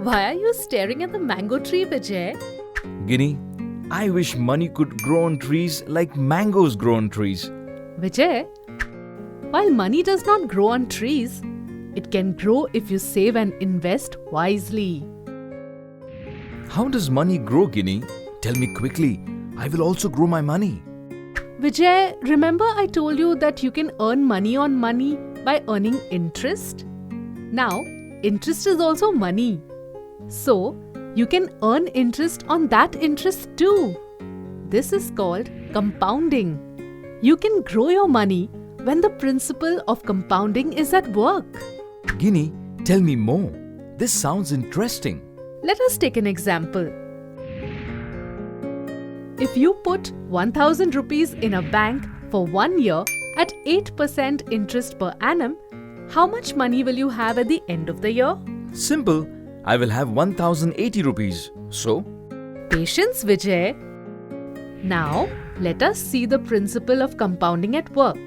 Why are you staring at the mango tree, Vijay? Ginny, I wish money could grow on trees like mangoes grow on trees. Vijay, while money does not grow on trees, it can grow if you save and invest wisely. How does money grow, Ginny? Tell me quickly. I will also grow my money. Vijay, remember I told you that you can earn money on money by earning interest? Now, interest is also money. So, you can earn interest on that interest too. This is called compounding. You can grow your money when the principle of compounding is at work. Ginny, tell me more. This sounds interesting. Let us take an example. If you put 1000 rupees in a bank for 1 year at 8% interest per annum, how much money will you have at the end of the year? Simple. I will have 1080 rupees. So? Patience, Vijay. Now, let us see the principle of compounding at work.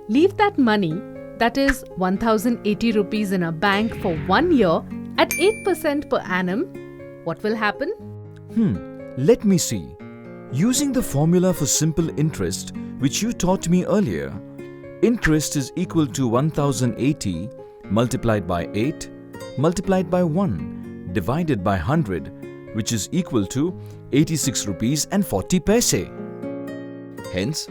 Leave that money, that is 1080 rupees in a bank for 1 year at 8% per annum. What will happen? Let me see. Using the formula for simple interest, which you taught me earlier, interest is equal to 1080 multiplied by 8 multiplied by 1 divided by 100, which is equal to 86 rupees and 40 paise. Hence,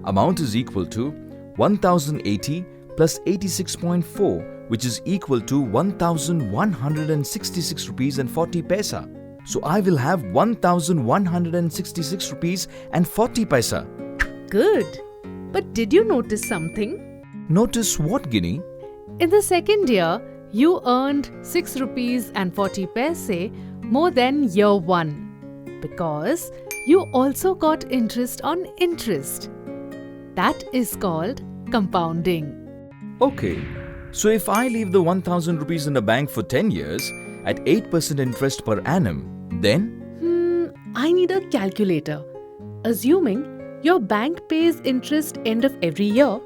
amount is equal to 1080 plus 86.4, which is equal to 1166 rupees and 40 paisa. So I will have 1166 rupees and 40 paisa. Good. But did you notice something? Notice what, Ginny? In the second year, you earned 6 rupees and 40 paise more than year 1 because you also got interest on interest. That is called compounding. Okay, so if I leave the 1000 rupees in the bank for 10 years at 8% interest per annum, then? I need a calculator. Assuming your bank pays interest end of every year,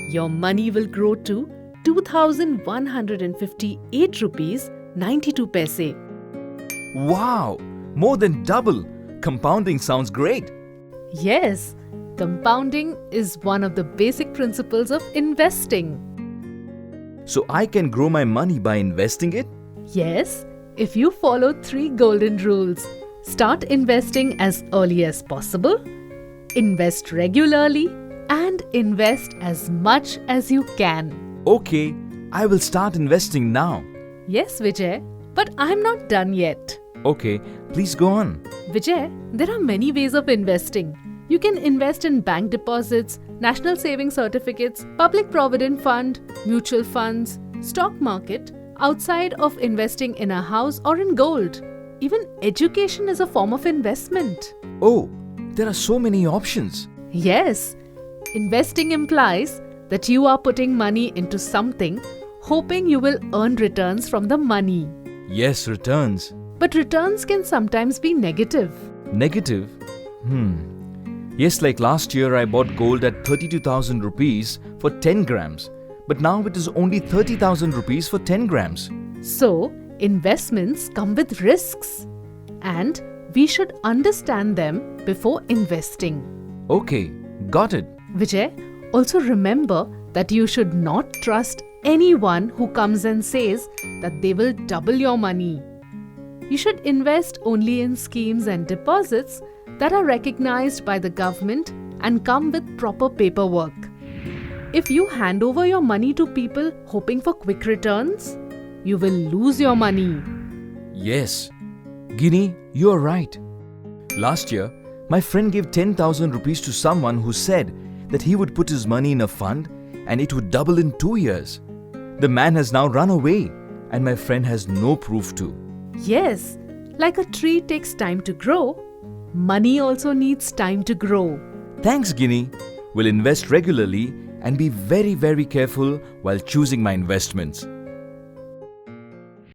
your money will grow to 2158 rupees 92 paise. Wow, more than double. Compounding sounds great. Yes, compounding is one of the basic principles of investing. So I can grow my money by investing it? Yes, if you follow 3 golden rules. Start investing as early as possible, invest regularly, and invest as much as you can. Okay, I will start investing now. Yes, Vijay, but I'm not done yet. Okay, please go on. Vijay, there are many ways of investing. You can invest in bank deposits, national savings certificates, public provident fund, mutual funds, stock market, outside of investing in a house or in gold. Even education is a form of investment. Oh, there are so many options. Yes, investing implies that you are putting money into something, hoping you will earn returns from the money. Yes, returns. But returns can sometimes be negative. Negative? Yes, like last year I bought gold at 32,000 rupees for 10 grams. But now it is only 30,000 rupees for 10 grams. So, investments come with risks. And we should understand them before investing. Okay, got it. Vijay, also remember that you should not trust anyone who comes and says that they will double your money. You should invest only in schemes and deposits that are recognized by the government and come with proper paperwork. If you hand over your money to people hoping for quick returns, you will lose your money. Yes. Ginny, you are right. Last year, my friend gave 10,000 rupees to someone who said that he would put his money in a fund and it would double in 2 years. The man has now run away and my friend has no proof too. Yes, like a tree takes time to grow, money also needs time to grow. Thanks, Ginny. We'll invest regularly and be very, very careful while choosing my investments.